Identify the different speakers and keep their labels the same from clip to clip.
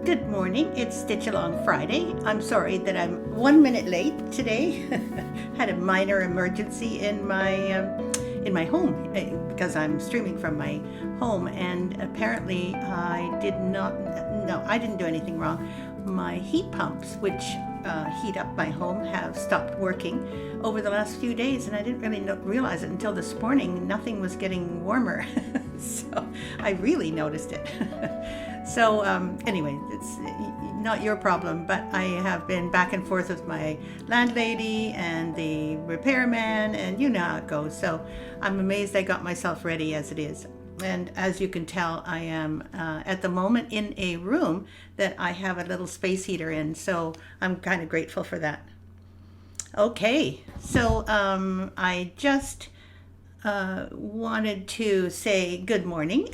Speaker 1: Good morning. It's Stitch Along Friday. I'm sorry that I'm 1 minute late today. Had a minor emergency in my home because I'm streaming from my home, and apparently I didn't do anything wrong. My heat pumps, which heat up my home, have stopped working over the last few days, and I didn't really realize it until this morning. Nothing was getting warmer, so I really noticed it. So anyway, it's not your problem, but I have been back and forth with my landlady and the repairman, and you know how it goes. So I'm amazed I got myself ready as it is. And as you can tell, I am at the moment in a room that I have a little space heater in, so I'm kind of grateful for that. Okay, so I just wanted to say good morning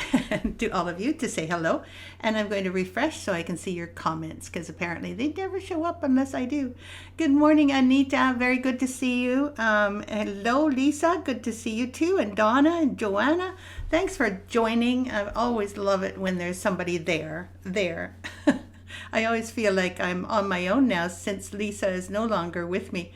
Speaker 1: to all of you, to say hello, and I'm going to refresh so I can see your comments, because apparently they never show up unless I do. Good morning, Anita, very good to see you. Hello, Lisa, good to see you too, and Donna and Joanna, thanks for joining. I always love it when there's somebody there. I always feel like I'm on my own now since Lisa is no longer with me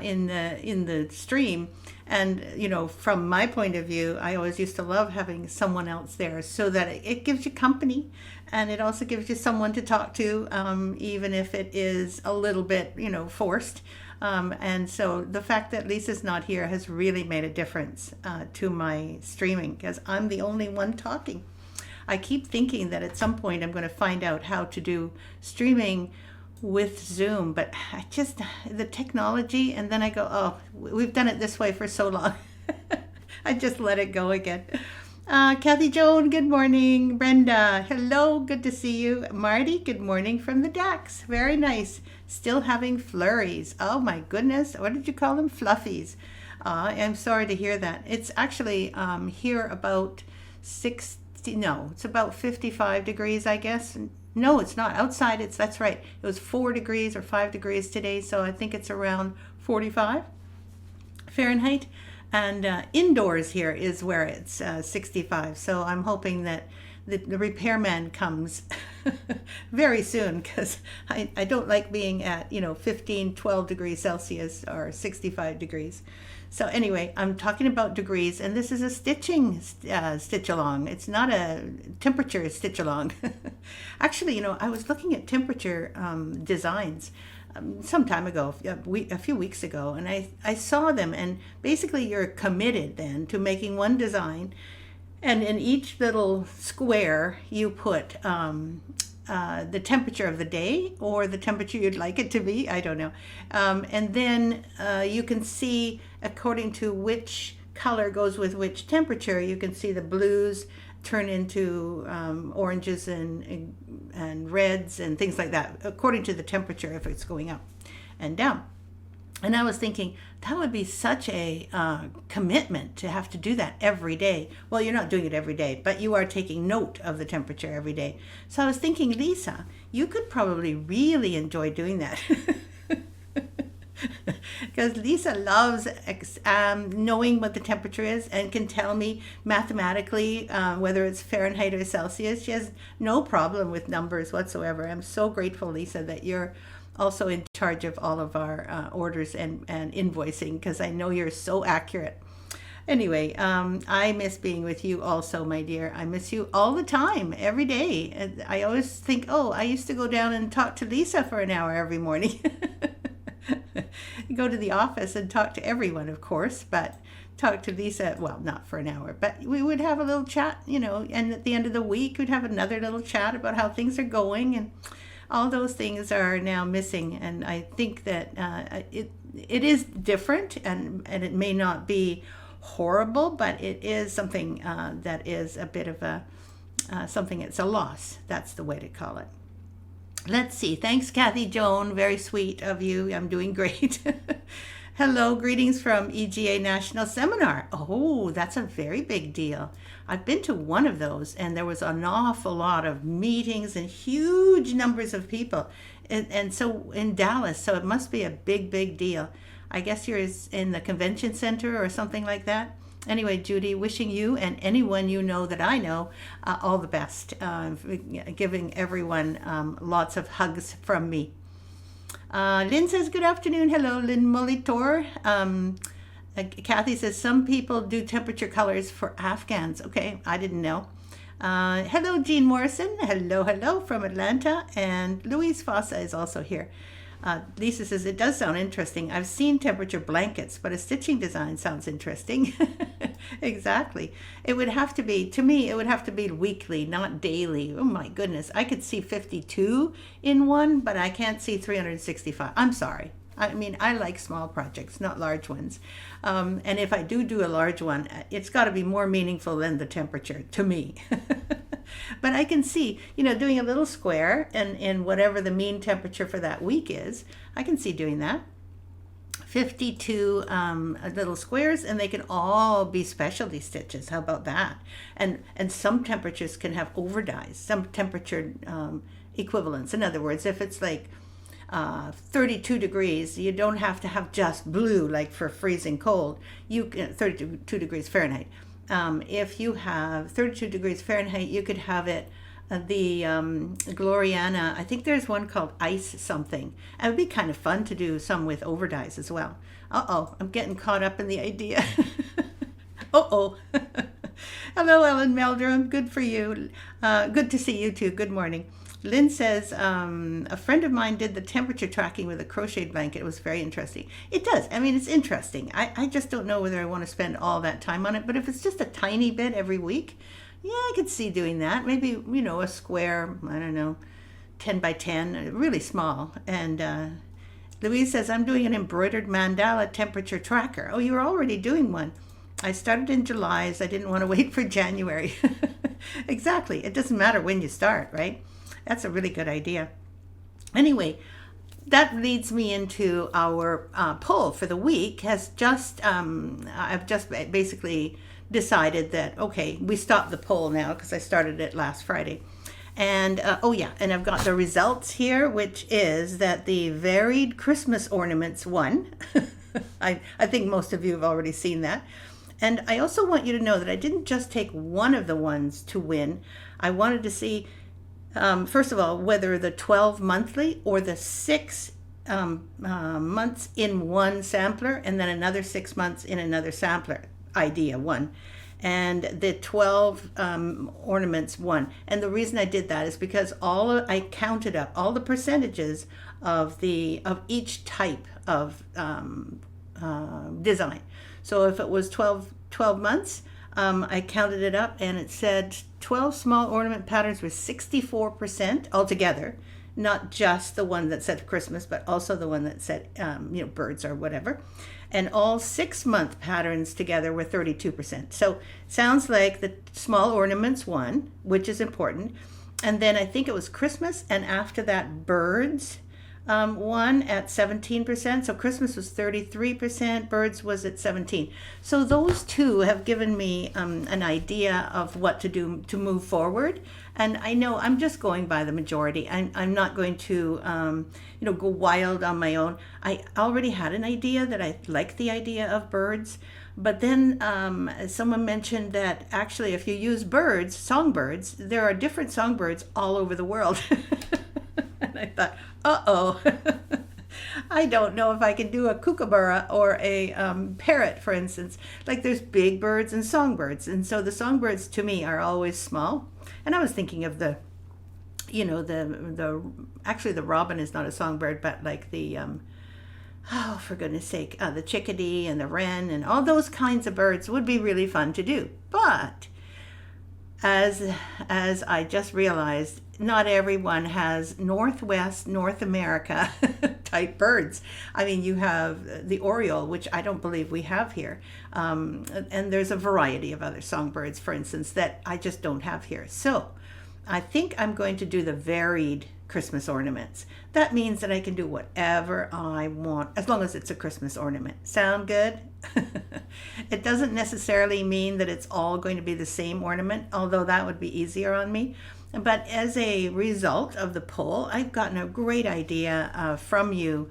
Speaker 1: in the stream. And, you know, from my point of view, I always used to love having someone else there so that it gives you company, and it also gives you someone to talk to, even if it is a little bit, forced. And so the fact that Lisa's not here has really made a difference to my streaming, because I'm the only one talking. I keep thinking that at some point I'm going to find out how to do streaming with Zoom, but the technology, and then I go, oh, we've done it this way for so long. I just let it go again. Kathy Joan, good morning. Brenda, hello, good to see you. Marty, good morning from the Dax. Very nice. Still having flurries. Oh my goodness, what did you call them? Fluffies. I'm sorry to hear that. It's actually here about it's about 55 degrees, I guess. No, it's not. Outside, that's right. It was 4 degrees or 5 degrees today, so I think it's around 45 Fahrenheit. And indoors here is where it's 65. So I'm hoping that the repairman comes very soon, because I don't like being at 15, 12 degrees Celsius or 65 degrees. So anyway, I'm talking about degrees, and this is a stitching stitch along. It's not a temperature stitch along. Actually, I was looking at temperature designs some time ago, a few weeks ago, and I saw them, and basically you're committed then to making one design, and in each little square you put the temperature of the day, or the temperature you'd like it to be, I don't know. And then you can see, according to which color goes with which temperature, you can see the blues turn into oranges and reds and things like that, according to the temperature, if it's going up and down. And I was thinking, that would be such a commitment to have to do that every day. Well, you're not doing it every day, but you are taking note of the temperature every day. So I was thinking, Lisa, you could probably really enjoy doing that. Because Lisa loves knowing what the temperature is and can tell me mathematically whether it's Fahrenheit or Celsius. She has no problem with numbers whatsoever. I'm so grateful, Lisa, that you're also in charge of all of our orders and invoicing, because I know you're so accurate. Anyway, I miss being with you also, my dear. I miss you all the time, every day. And I always think, I used to go down and talk to Lisa for an hour every morning. Go to the office and talk to everyone, of course, but talk to Lisa, well, not for an hour, but we would have a little chat, and at the end of the week, we'd have another little chat about how things are going, and all those things are now missing. And I think that it is different, and it may not be horrible, but it is something that is a bit of it's a loss. That's the way to call it. Let's see. Thanks, Kathy Joan. Very sweet of you. I'm doing great. Hello, greetings from EGA National Seminar. Oh, that's a very big deal. I've been to one of those, and there was an awful lot of meetings and huge numbers of people. And so in Dallas, so it must be a big, big deal. I guess you're in the convention center or something like that. Anyway, Judy, wishing you and anyone you know that I know all the best. Giving everyone lots of hugs from me. Lynn says, good afternoon. Hello, Lynn Molitor. Kathy says, some people do temperature colors for Afghans. Okay, I didn't know. Hello, Jean Morrison. Hello from Atlanta. And Louise Fossa is also here. Lisa says, it does sound interesting. I've seen temperature blankets, but a stitching design sounds interesting. Exactly. It would have to be, to me, it would have to be weekly, not daily. Oh my goodness. I could see 52 in one, but I can't see 365. I'm sorry. I mean, I like small projects, not large ones. And if I do a large one, it's got to be more meaningful than the temperature to me. But I can see, doing a little square and whatever the mean temperature for that week is, I can see doing that. 52 little squares, and they can all be specialty stitches. How about that? And some temperatures can have overdyes, some temperature equivalents. In other words, if it's like 32 degrees, you don't have to have just blue like for freezing cold. 32 degrees Fahrenheit. If you have 32 degrees Fahrenheit, you could have it the Gloriana. I think there's one called Ice something. It would be kind of fun to do some with overdyes as well. I'm getting caught up in the idea. Hello, Ellen Meldrum. Good for you. Good to see you too. Good morning. Lynn says, a friend of mine did the temperature tracking with a crocheted blanket. It was very interesting. It does. I mean, it's interesting. I just don't know whether I want to spend all that time on it. But if it's just a tiny bit every week, yeah, I could see doing that. Maybe, a square, I don't know, 10 by 10, really small. And Louise says, I'm doing an embroidered mandala temperature tracker. Oh, you were already doing one. I started in July, as I didn't want to wait for January. Exactly. It doesn't matter when you start, right? That's a really good idea. Anyway, that leads me into our poll for the week. I've just basically decided that, okay, we stop the poll now because I started it last Friday. And and I've got the results here, which is that the varied Christmas ornaments won. I think most of you have already seen that. And I also want you to know that I didn't just take one of the ones to win. I wanted to see, first of all, whether the 12 monthly or the 6 months in one sampler and then another 6 months in another sampler idea won. And the 12 ornaments won. And the reason I did that is because I counted up all the percentages of each type of design. So if it was 12 months, I counted it up and it said 12 small ornament patterns were 64% altogether, not just the one that said Christmas, but also the one that said, birds or whatever. And all 6-month patterns together were 32%. So sounds like the small ornaments won, which is important. And then I think it was Christmas, and after that, birds won at 17%. So Christmas was 33%, birds was at 17%. So those two have given me an idea of what to do to move forward. And I know I'm just going by the majority. I'm not going to, go wild on my own. I already had an idea that I liked the idea of birds. But then someone mentioned that actually if you use birds, songbirds, there are different songbirds all over the world. And I thought, I don't know if I can do a kookaburra or a parrot, for instance. Like there's big birds and songbirds. And so the songbirds to me are always small. And I was thinking of actually the robin is not a songbird, but like the, for goodness sake, the chickadee and the wren and all those kinds of birds would be really fun to do. But as I just realized, not everyone has Northwest North America type birds. I mean, you have the oriole, which I don't believe we have here. And there's a variety of other songbirds, for instance, that I just don't have here. So I think I'm going to do the varied Christmas ornaments. That means that I can do whatever I want, as long as it's a Christmas ornament. Sound good? It doesn't necessarily mean that it's all going to be the same ornament, although that would be easier on me. But as a result of the poll, I've gotten a great idea from you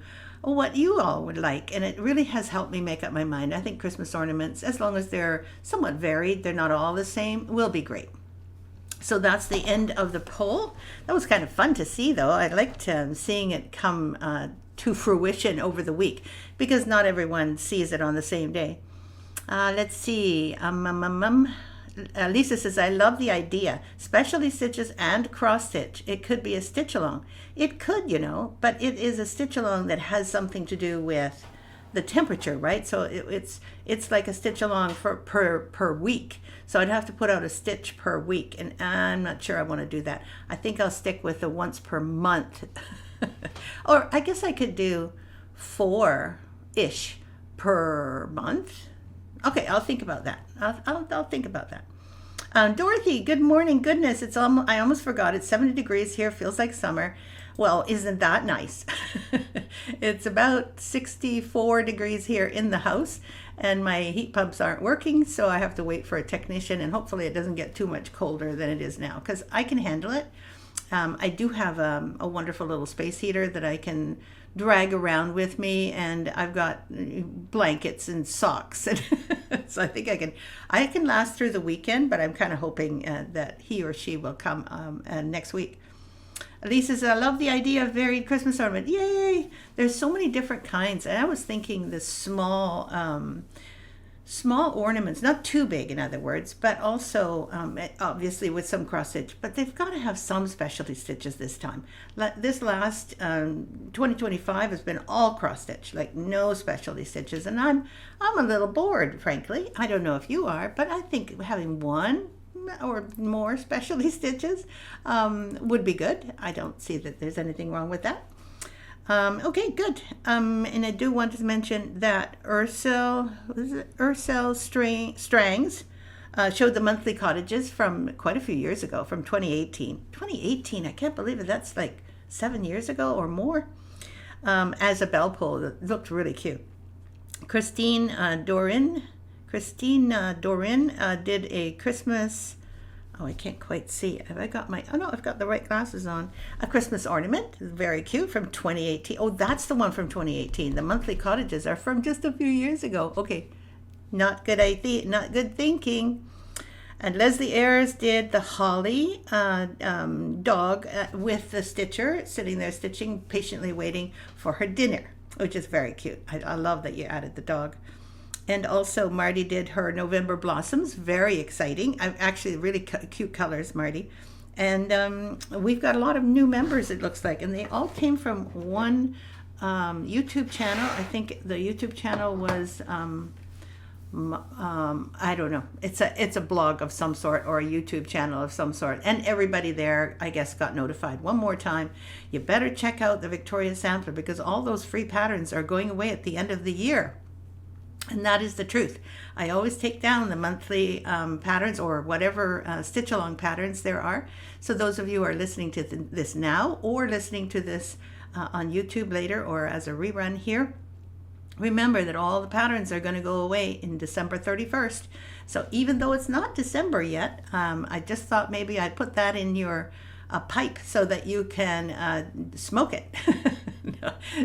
Speaker 1: what you all would like. And it really has helped me make up my mind. I think Christmas ornaments, as long as they're somewhat varied, they're not all the same, will be great. So that's the end of the poll. That was kind of fun to see, though. I liked seeing it come to fruition over the week, because not everyone sees it on the same day. Let's see. Lisa says, I love the idea. Specialty stitches and cross stitch. It could be a stitch along. It could, but it is a stitch along that has something to do with the temperature, right? So it's like a stitch along per week. So I'd have to put out a stitch per week, and I'm not sure I want to do that. I think I'll stick with the once per month. Or I guess I could do 4-ish per month. Okay, I'll think about that. I'll think about that. Dorothy, good morning. Goodness, I almost forgot. It's 70 degrees here. Feels like summer. Well, isn't that nice? It's about 64 degrees here in the house, and my heat pumps aren't working, so I have to wait for a technician, and hopefully it doesn't get too much colder than it is now, because I can handle it. I do have a wonderful little space heater that I can drag around with me, and I've got blankets and socks, and so I think I can last through the weekend, but I'm kind of hoping that he or she will come next week. Lisa says, I love the idea of varied Christmas ornament. Yay! There's so many different kinds. And I was thinking the small ornaments, not too big, in other words, but also obviously with some cross stitch. But they've got to have some specialty stitches this time. This last 2025 has been all cross stitch, like no specialty stitches. And I'm a little bored, frankly. I don't know if you are, but I think having one or more specialty stitches would be good. I don't see that there's anything wrong with that. Okay, good. And I do want to mention that Ursel Strangs showed the monthly cottages from quite a few years ago, from 2018. 2018, I can't believe it. That's like 7 years ago or more. As a bell pull, that looked really cute. Christine Dorin did a Christmas, I can't quite see. Have I got I've got the right glasses on. A Christmas ornament, very cute, from 2018. Oh, that's the one from 2018. The monthly cottages are from just a few years ago. Okay, not good idea, not good thinking. And Leslie Ayers did the Holly dog with the stitcher, sitting there stitching, patiently waiting for her dinner, which is very cute. I love that you added the dog. And also Marty did her November blossoms, very exciting. Actually really cute colors, Marty. And we've got a lot of new members, it looks like, and they all came from one YouTube channel. I think the YouTube channel was, I don't know. It's a blog of some sort, or a YouTube channel of some sort. And everybody there, I guess, got notified one more time. You better check out the Victoria Sampler, because all those free patterns are going away at the end of the year. And that is the truth. I always take down the monthly patterns, or whatever stitch along patterns there are. So those of you who are listening to this now, or listening to this on YouTube later, or as a rerun here, remember that all the patterns are going to go away in December 31st. So even though it's not December yet, I just thought maybe I'd put that in your pipe so that you can smoke it.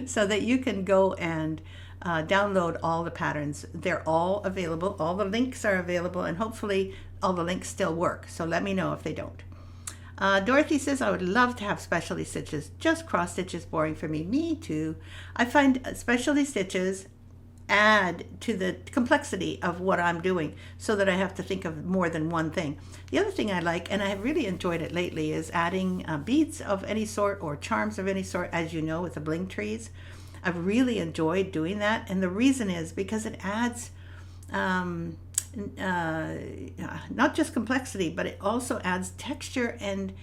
Speaker 1: So that you can go and download all the patterns. They're all available. All the links are available, and hopefully all the links still work. So let me know if they don't. Dorothy says, I would love to have specialty stitches. Just cross stitches boring for me. Me too. I find specialty stitches add to the complexity of what I'm doing, so that I have to think of more than one thing. The other thing I like, and I have really enjoyed it lately, is adding beads of any sort, or charms of any sort, as you know, with the bling trees. I've really enjoyed doing that, and the reason is because it adds not just complexity, but it also adds texture and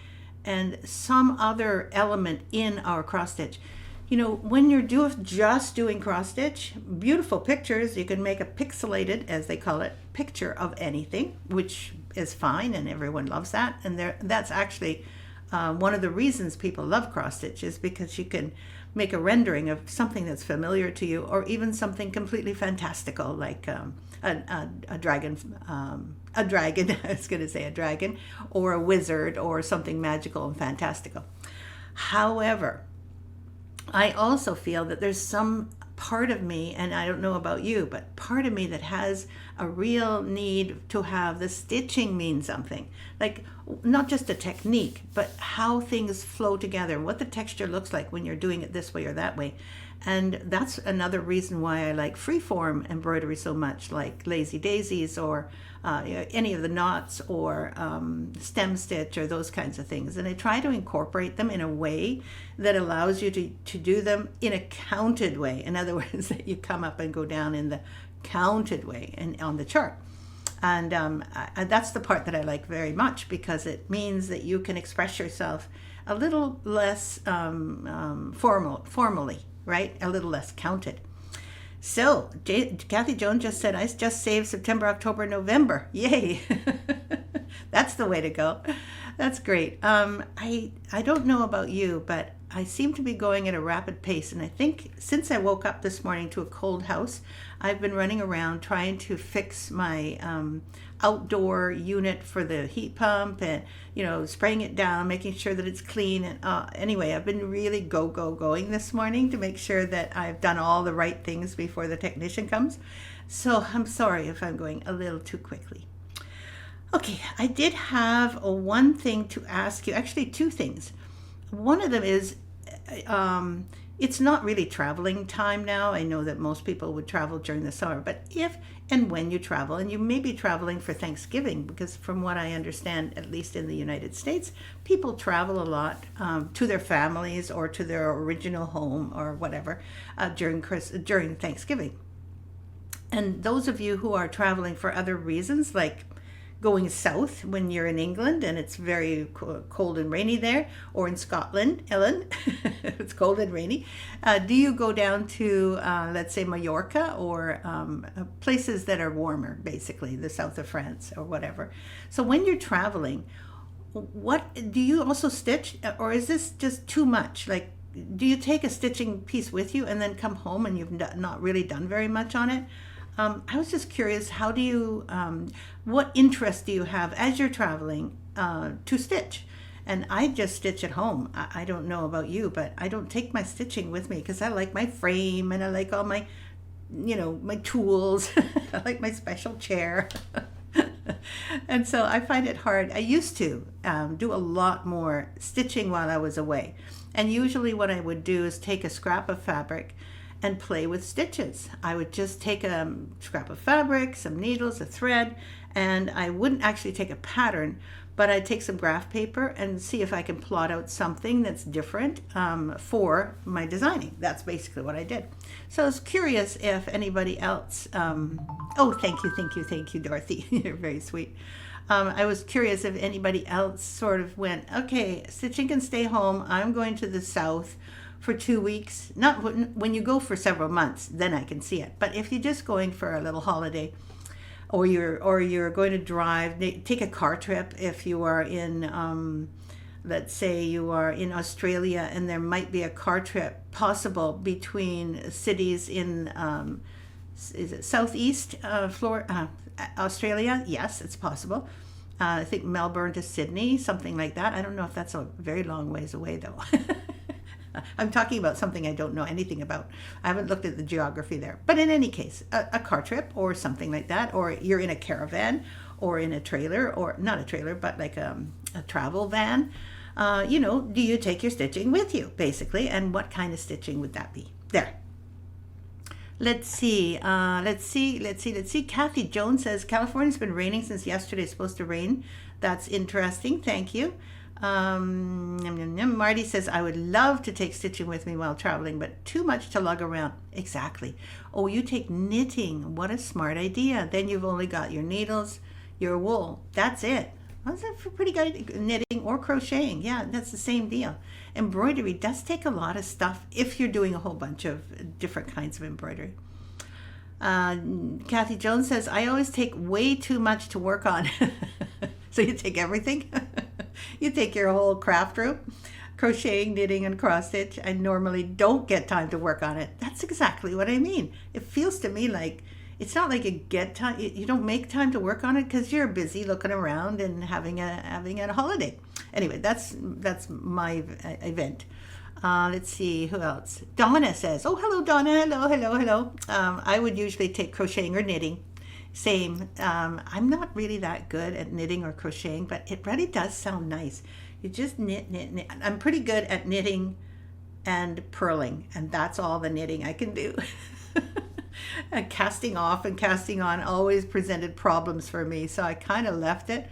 Speaker 1: some other element in our cross stitch. You know, when you're just doing cross stitch, beautiful pictures, you can make a pixelated, as they call it, picture of anything, which is fine, and everyone loves that. And that's actually one of the reasons people love cross stitch, is because you can make a rendering of something that's familiar to you, or even something completely fantastical, like a dragon, I was going to say a dragon, or a wizard, or something magical and fantastical. However, I also feel that there's some part of me, and I don't know about you, but part of me that has a real need to have the stitching mean something. Like, not just a technique, but how things flow together, what the texture looks like when you're doing it this way or that way. And that's another reason why I like freeform embroidery so much, like Lazy Daisies or any of the knots or stem stitch or those kinds of things. And I try to incorporate them in a way that allows you to do them in a counted way. In other words, that you come up and go down in the counted way and on the chart. And that's the part that I like very much, because it means that you can express yourself a little less formally, right? A little less counted. So, Kathy Jones just said, I just saved September, October, November. Yay. That's the way to go. That's great. I don't know about you, but I seem to be going at a rapid pace. And I think since I woke up this morning to a cold house, I've been running around trying to fix my outdoor unit for the heat pump and, spraying it down, making sure that it's clean. And anyway, I've been really going this morning to make sure that I've done all the right things before the technician comes. So I'm sorry if I'm going a little too quickly. Okay, I did have one thing to ask you, actually two things. One of them is, it's not really traveling time now. I know that most people would travel during the summer, but if and when you travel, and you may be traveling for Thanksgiving, because from what I understand, at least in the United States, people travel a lot to their families or to their original home or whatever during Thanksgiving. And those of you who are traveling for other reasons, like going south when you're in England and it's very cold and rainy there, or in Scotland, Ellen, it's cold and rainy. Do you go down to, let's say, Mallorca or places that are warmer, basically, the south of France or whatever? So when you're traveling, what do you also stitch, or is this just too much? Like, do you take a stitching piece with you and then come home and you've not really done very much on it? I was just curious, how do you, what interest do you have as you're traveling to stitch? And I just stitch at home. I don't know about you, but I don't take my stitching with me because I like my frame and I like all my, my tools. I like my special chair. And so I find it hard. I used to do a lot more stitching while I was away. And usually what I would do is take a scrap of fabric and play with stitches. I would just take a scrap of fabric, some needles, a thread, and I wouldn't actually take a pattern, but I'd take some graph paper and see if I can plot out something that's different for my designing. That's basically what I did. So I was curious if anybody else, thank you, Dorothy. You're very sweet. I was curious if anybody else sort of went, okay, stitching can stay home. I'm going to the south for 2 weeks. Not when you go for several months, then I can see it. But if you're just going for a little holiday, or you're going to drive, take a car trip. If you are in, let's say you are in Australia, and there might be a car trip possible between cities in, is it southeast Australia? Yes, it's possible. I think Melbourne to Sydney, something like that. I don't know if that's a very long ways away though. I'm talking about something I don't know anything about. I haven't looked at the geography there. But in any case, a car trip or something like that, or you're in a caravan or in a trailer, or not a trailer, but like a travel van. Do you take your stitching with you, basically? And what kind of stitching would that be? There. Let's see. Kathy Jones says, California's been raining since yesterday. It's supposed to rain. That's interesting. Thank you. Marty says, I would love to take stitching with me while traveling, but too much to lug around. Exactly. Oh, you take knitting. What a smart idea. Then you've only got your needles, your wool. That's it. That's a pretty good. Knitting or crocheting. Yeah, that's the same deal. Embroidery does take a lot of stuff if you're doing a whole bunch of different kinds of embroidery. Kathy Jones says, I always take way too much to work on. So you take everything? You take your whole craft room, crocheting, knitting, and cross stitch. I normally don't get time to work on it. That's exactly what I mean. It feels to me like it's not like you get time. You don't make time to work on it because you're busy looking around and having a holiday. Anyway, that's my event. Let's see, who else? Donna says, oh, hello, Donna. Hello, hello, hello. I would usually take crocheting or knitting. Same. I'm not really that good at knitting or crocheting, but it really does sound nice. You just knit, knit, knit. I'm pretty good at knitting and purling, and that's all the knitting I can do. And casting off and casting on always presented problems for me, so I kind of left it.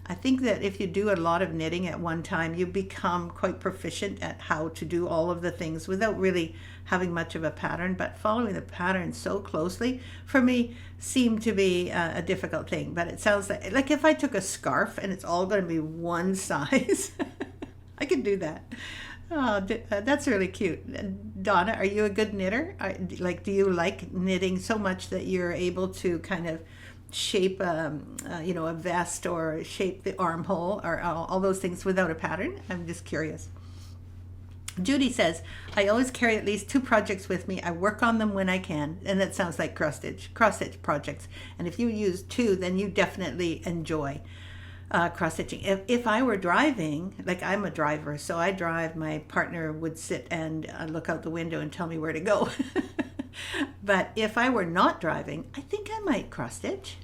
Speaker 1: I think that if you do a lot of knitting at one time, you become quite proficient at how to do all of the things without really having much of a pattern. But following the pattern so closely, for me, seemed to be a difficult thing. But it sounds like if I took a scarf and it's all going to be one size, I could do that. Oh, that's really cute. Donna, are you a good knitter? Do you like knitting so much that you're able to kind of shape a vest or shape the armhole or all those things without a pattern? I'm just curious. Judy says, I always carry at least 2 projects with me. I work on them when I can. And that sounds like cross stitch projects. And if you use 2, then you definitely enjoy cross stitching. If I were driving, like I'm a driver, so I drive, my partner would sit and look out the window and tell me where to go. But if I were not driving, I think I might cross stitch.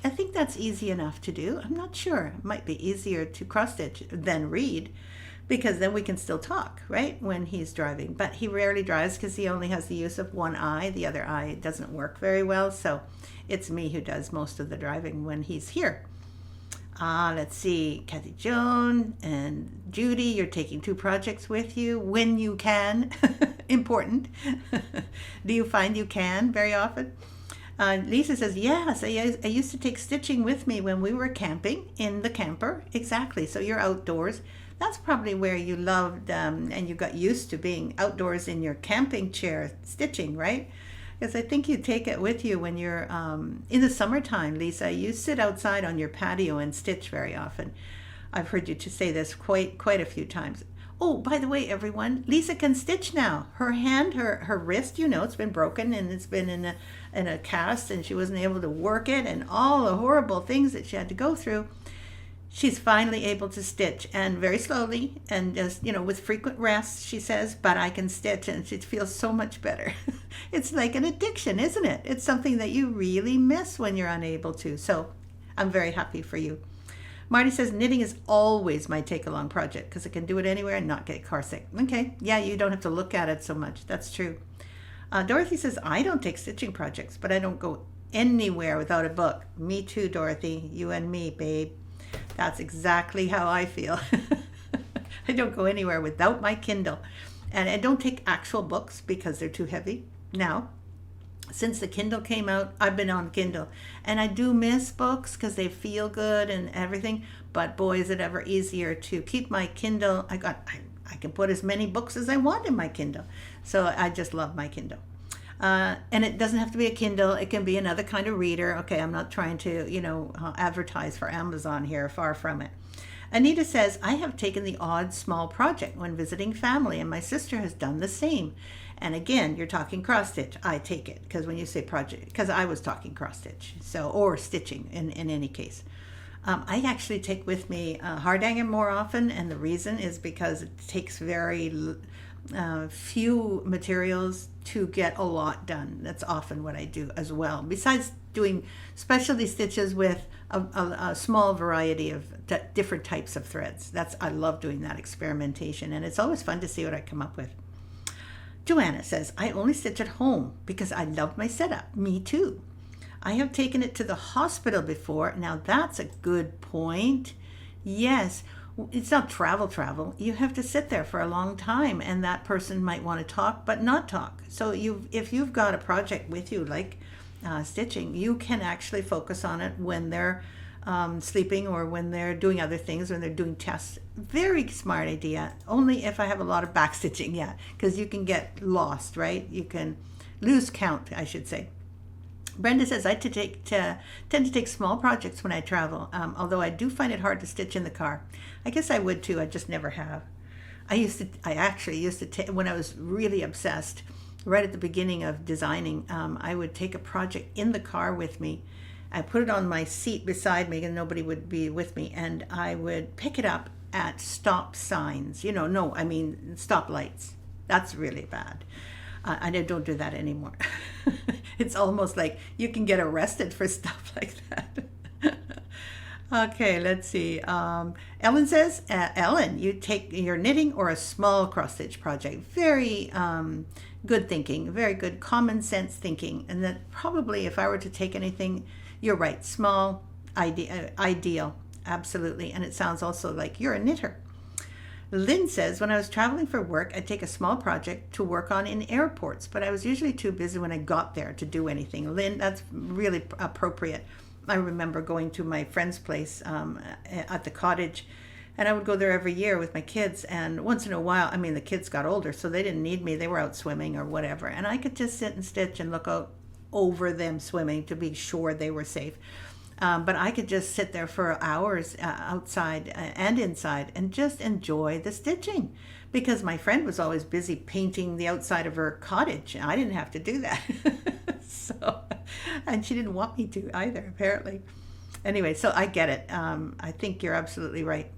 Speaker 1: I think that's easy enough to do. I'm not sure. It might be easier to cross stitch than read, because then we can still talk, right, when he's driving. But he rarely drives because he only has the use of one eye. The other eye doesn't work very well, so it's me who does most of the driving when he's here. Let's see, Kathy Joan and Judy, you're taking 2 projects with you when you can. Important. Do you find you can very often? Lisa says, yes, I used to take stitching with me when we were camping in the camper. Exactly. So you're outdoors. That's probably where you loved and you got used to being outdoors in your camping chair stitching, right? Because I think you take it with you when you're in the summertime, Lisa. You sit outside on your patio and stitch very often. I've heard you to say this quite a few times. Oh, by the way, everyone, Lisa can stitch now. Her hand, her wrist, it's been broken and it's been in a cast and she wasn't able to work it and all the horrible things that she had to go through. She's finally able to stitch, and very slowly and just, with frequent rests, she says, but I can stitch and she feels so much better. It's like an addiction, isn't it? It's something that you really miss when you're unable to. So I'm very happy for you. Marty says, knitting is always my take-along project because I can do it anywhere and not get car sick. Okay, yeah, you don't have to look at it so much. That's true. Dorothy says, I don't take stitching projects, but I don't go anywhere without a book. Me too, Dorothy. You and me, babe. That's exactly how I feel. I don't go anywhere without my Kindle. And I don't take actual books because they're too heavy. Now, since the Kindle came out, I've been on Kindle. And I do miss books because they feel good and everything. But boy, is it ever easier to keep my Kindle. I can put as many books as I want in my Kindle. So I just love my Kindle. And it doesn't have to be a Kindle. It can be another kind of reader. Okay, I'm not trying to, advertise for Amazon here. Far from it. Anita says, I have taken the odd small project when visiting family, and my sister has done the same. And again, you're talking cross stitch. I take it because when you say project, because I was talking cross stitch, or stitching in any case. I actually take with me Hardanger more often, and the reason is because it takes very few materials to get a lot done. That's often what I do as well. Besides doing specialty stitches with a small variety of different types of threads. I love doing that experimentation, and it's always fun to see what I come up with. Joanna says, I only stitch at home because I love my setup. Me too. I have taken it to the hospital before. Now that's a good point. Yes. It's not travel. You have to sit there for a long time, and that person might want to talk but not talk. So if you've got a project with you like stitching, you can actually focus on it when they're sleeping or when they're doing other things, when they're doing tests. Very smart idea. Only if I have a lot of back stitching, yeah, because you can get lost, right? You can lose count, I should say. Brenda says, I tend to take small projects when I travel, although I do find it hard to stitch in the car. I guess I would too, I just never have. I actually used to take, when I was really obsessed, right at the beginning of designing, I would take a project in the car with me. I put it on my seat beside me and nobody would be with me, and I would pick it up at stop signs. No, I mean stop lights. That's really bad. I don't do that anymore. It's almost like you can get arrested for stuff like that. Okay, let's see. Ellen says, Ellen, you take your knitting or a small cross stitch project. Very good thinking, very good common sense thinking. And that probably if I were to take anything, you're right, small, ideal, absolutely. And it sounds also like you're a knitter. Lynn says, when I was traveling for work, I'd take a small project to work on in airports, but I was usually too busy when I got there to do anything. Lynn, that's really appropriate. I remember going to my friend's place at the cottage, and I would go there every year with my kids. And once in a while, I mean, the kids got older, so they didn't need me. They were out swimming or whatever. And I could just sit and stitch and look out over them swimming to be sure they were safe. But I could just sit there for hours outside and inside and just enjoy the stitching, because my friend was always busy painting the outside of her cottage. I didn't have to do that. And she didn't want me to either, apparently. Anyway, so I get it. I think you're absolutely right.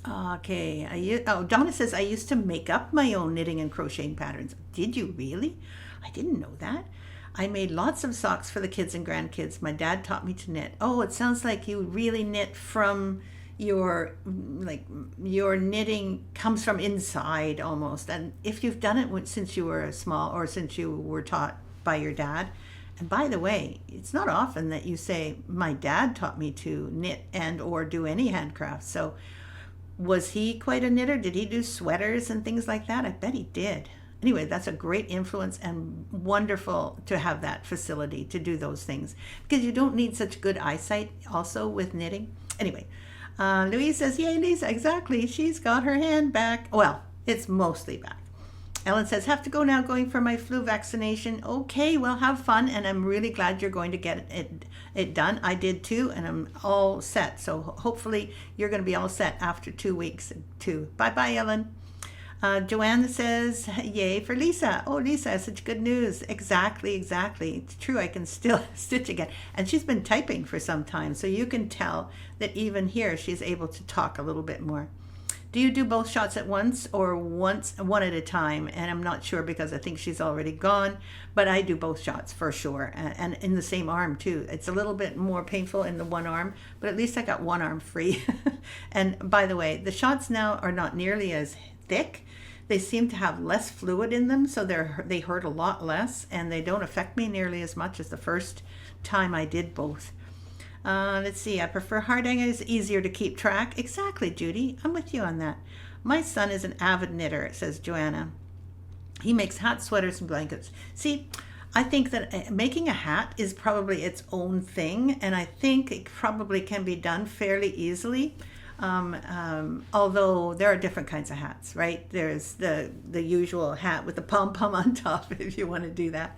Speaker 1: Okay. Donna says, I used to make up my own knitting and crocheting patterns. Did you really? I didn't know that. I made lots of socks for the kids and grandkids. My dad taught me to knit. Oh, it sounds like you really knit from your knitting comes from inside almost. And if you've done it since you were small or since you were taught by your dad, and by the way, it's not often that you say, my dad taught me to knit and or do any handcraft. So was he quite a knitter? Did he do sweaters and things like that? I bet he did. Anyway, that's a great influence and wonderful to have that facility to do those things, because you don't need such good eyesight also with knitting. Anyway, Louise says, yay, Lisa, exactly. She's got her hand back. Well, it's mostly back. Ellen says, have to go now, going for my flu vaccination. Okay, well, have fun, and I'm really glad you're going to get it done. I did too, and I'm all set. So hopefully you're going to be all set after 2 weeks too. Bye-bye, Ellen. Joanne says, yay for Lisa. Oh, Lisa, such good news. Exactly. It's true, I can still stitch again. And she's been typing for some time, so you can tell that even here she's able to talk a little bit more. Do you do both shots at once or one at a time? And I'm not sure, because I think she's already gone, but I do both shots for sure. And in the same arm too. It's a little bit more painful in the one arm, but at least I got one arm free. And by the way, the shots now are not nearly as thick. They seem to have less fluid in them, so they hurt a lot less, and they don't affect me nearly as much as the first time I did both. Let's see, I prefer Hardanger. It's easier to keep track. Exactly, Judy. I'm with you on that. My son is an avid knitter, says Joanna. He makes hats, sweaters, and blankets. See, I think that making a hat is probably its own thing, and I think it probably can be done fairly easily. Although there are different kinds of hats, right? There's the usual hat with the pom-pom on top if you want to do that.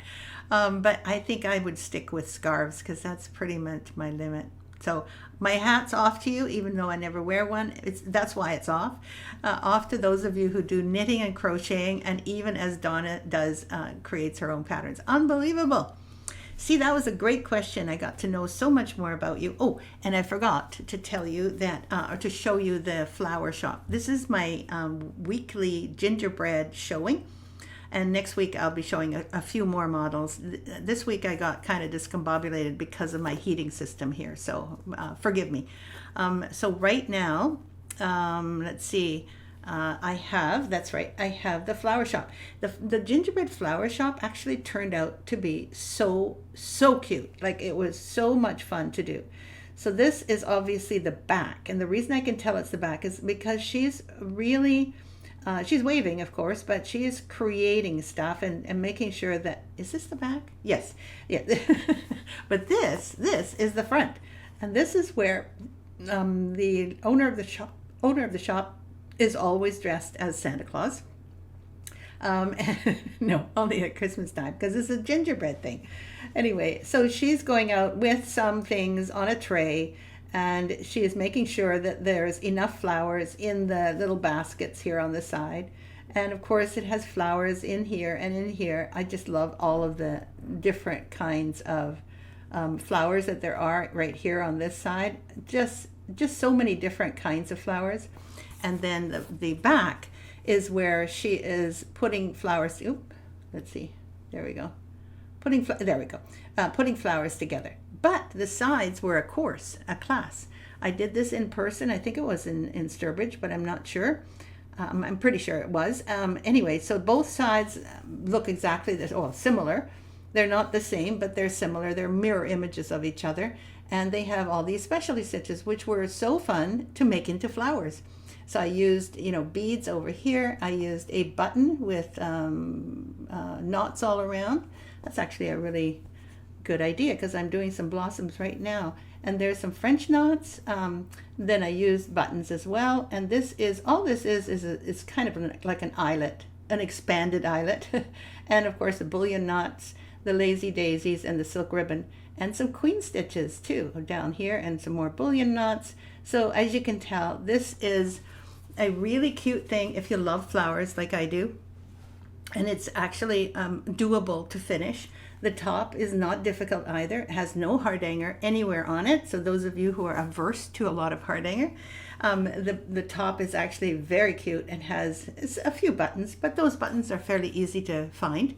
Speaker 1: But I think I would stick with scarves, because that's pretty much my limit. So my hat's off to you, even though I never wear one. That's why it's off. Off to those of you who do knitting and crocheting, and even as Donna does, creates her own patterns. Unbelievable. See, that was a great question. I got to know so much more about you. Oh, and I forgot to tell you that, or to show you the flower shop. This is my weekly gingerbread showing. And next week I'll be showing a few more models. This week I got kind of discombobulated because of my heating system here. So forgive me. So right now, let's see. I have the flower shop. The gingerbread flower shop actually turned out to be so cute. Like, it was so much fun to do. So this is obviously the back, and the reason I can tell it's the back is because she's really she's waving, of course, but she is creating stuff and making sure that, is this the back? Yes. Yeah. But this is the front, and this is where the owner of the shop is always dressed as Santa Claus. No, only at Christmas time, because it's a gingerbread thing. Anyway, so she's going out with some things on a tray, and she is making sure that there's enough flowers in the little baskets here on the side. And of course it has flowers in here and in here. I just love all of the different kinds of flowers that there are right here on this side. Just just so many different kinds of flowers. And then the back is where she is putting flowers. Let's see. There we go. There we go. Putting flowers together. But the sides were a class. I did this in person. I think it was in Sturbridge, but I'm not sure. I'm pretty sure it was. Anyway, so both sides look exactly similar. They're not the same, but they're similar. They're mirror images of each other. And they have all these specialty stitches, which were so fun to make into flowers. So I used, beads over here. I used a button with knots all around. That's actually a really good idea because I'm doing some blossoms right now. And there's some French knots. Then I used buttons as well. And this is kind of like an eyelet, an expanded eyelet. And of course the bullion knots, the lazy daisies, and the silk ribbon, and some queen stitches too down here, and some more bullion knots. So as you can tell, this is a really cute thing if you love flowers like I do. And it's actually doable to finish. The top is not difficult either. It has no Hardanger anywhere on it. So those of you who are averse to a lot of Hardanger, the top is actually very cute and has a few buttons, but those buttons are fairly easy to find.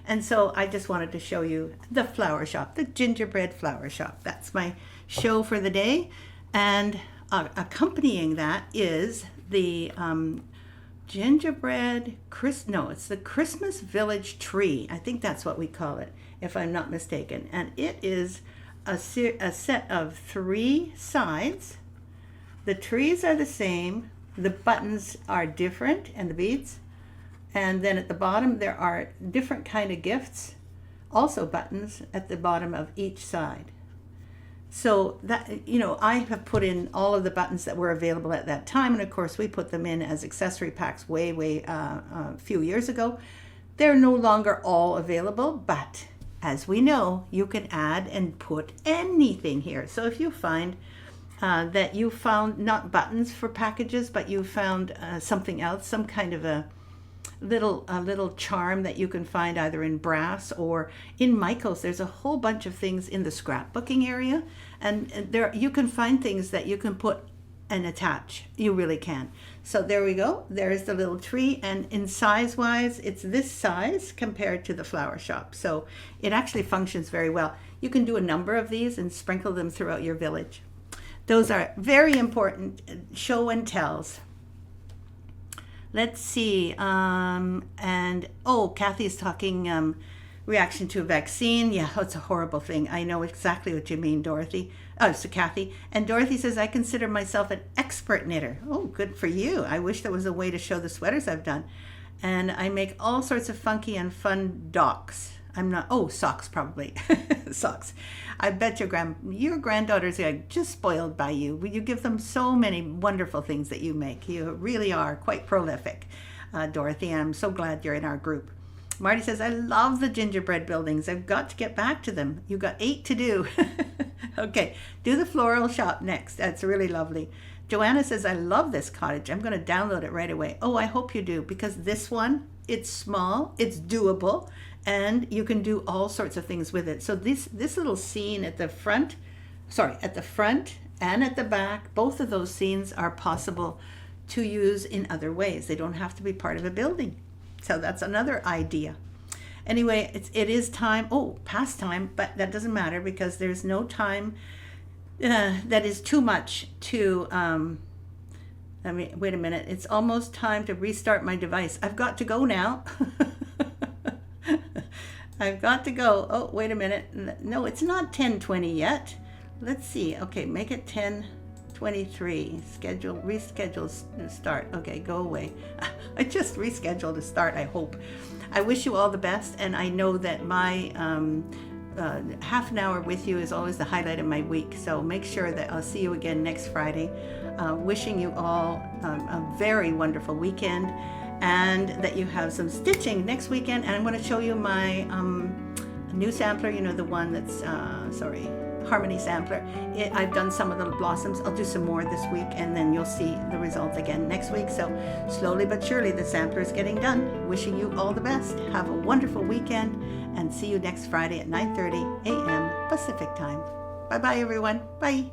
Speaker 1: And so I just wanted to show you the flower shop, the gingerbread flower shop. That's my show for the day. And accompanying that is the gingerbread, it's the Christmas Village tree. I think that's what we call it, if I'm not mistaken. And it is a set of 3 sides. The trees are the same. The buttons are different, and the beads. And then at the bottom, there are different kind of gifts, also buttons at the bottom of each side. So that, I have put in all of the buttons that were available at that time. And of course, we put them in as accessory packs way a few years ago. They're no longer all available, but as we know, you can add and put anything here. So if you find that you found not buttons for packages, but you found something else, some kind of a little charm that you can find either in brass or in Michael's. There's a whole bunch of things in the scrapbooking area, and there you can find things that you can put and attach. You really can. So there we go. There's the little tree, and in size wise, it's this size compared to the flower shop. So it actually functions very well. You can do a number of these and sprinkle them throughout your village. Those are very important show and tells. Let's see, Kathy's talking reaction to a vaccine. Yeah, it's a horrible thing. I know exactly what you mean, Dorothy. Oh, so Kathy. And Dorothy says, I consider myself an expert knitter. Oh, good for you. I wish there was a way to show the sweaters I've done. And I make all sorts of funky and fun docks. Socks probably. Socks. I bet your granddaughters are just spoiled by you. You give them so many wonderful things that you make. You really are quite prolific, Dorothy. I'm so glad you're in our group. Marty says, I love the gingerbread buildings. I've got to get back to them. You've got 8 to do. Okay, do the floral shop next. That's really lovely. Joanna says, I love this cottage. I'm going to download it right away. Oh, I hope you do, because this one, it's small, it's doable, and you can do all sorts of things with it. So this little scene at the front and at the back, both of those scenes are possible to use in other ways. They don't have to be part of a building. So that's another idea. Anyway, it is time, past time, but that doesn't matter because there's no time that is too much to, wait a minute. It's almost time to restart my device. I've got to go now. I've got to go. Oh, wait a minute. No, it's not 10:20 yet. Let's see. Okay, make it 10:23. Reschedule, start. Okay, go away. I just rescheduled to start, I hope. I wish you all the best, and I know that my half an hour with you is always the highlight of my week, so make sure that I'll see you again next Friday. Wishing you all a very wonderful weekend, and that you have some stitching next weekend. And I'm going to show you my new sampler, the one that's, Harmony sampler. I've done some of the blossoms. I'll do some more this week, and then you'll see the result again next week. So slowly but surely the sampler is getting done. Wishing you all the best. Have a wonderful weekend, and see you next Friday at 9:30 a.m. Pacific time. Bye-bye, everyone. Bye.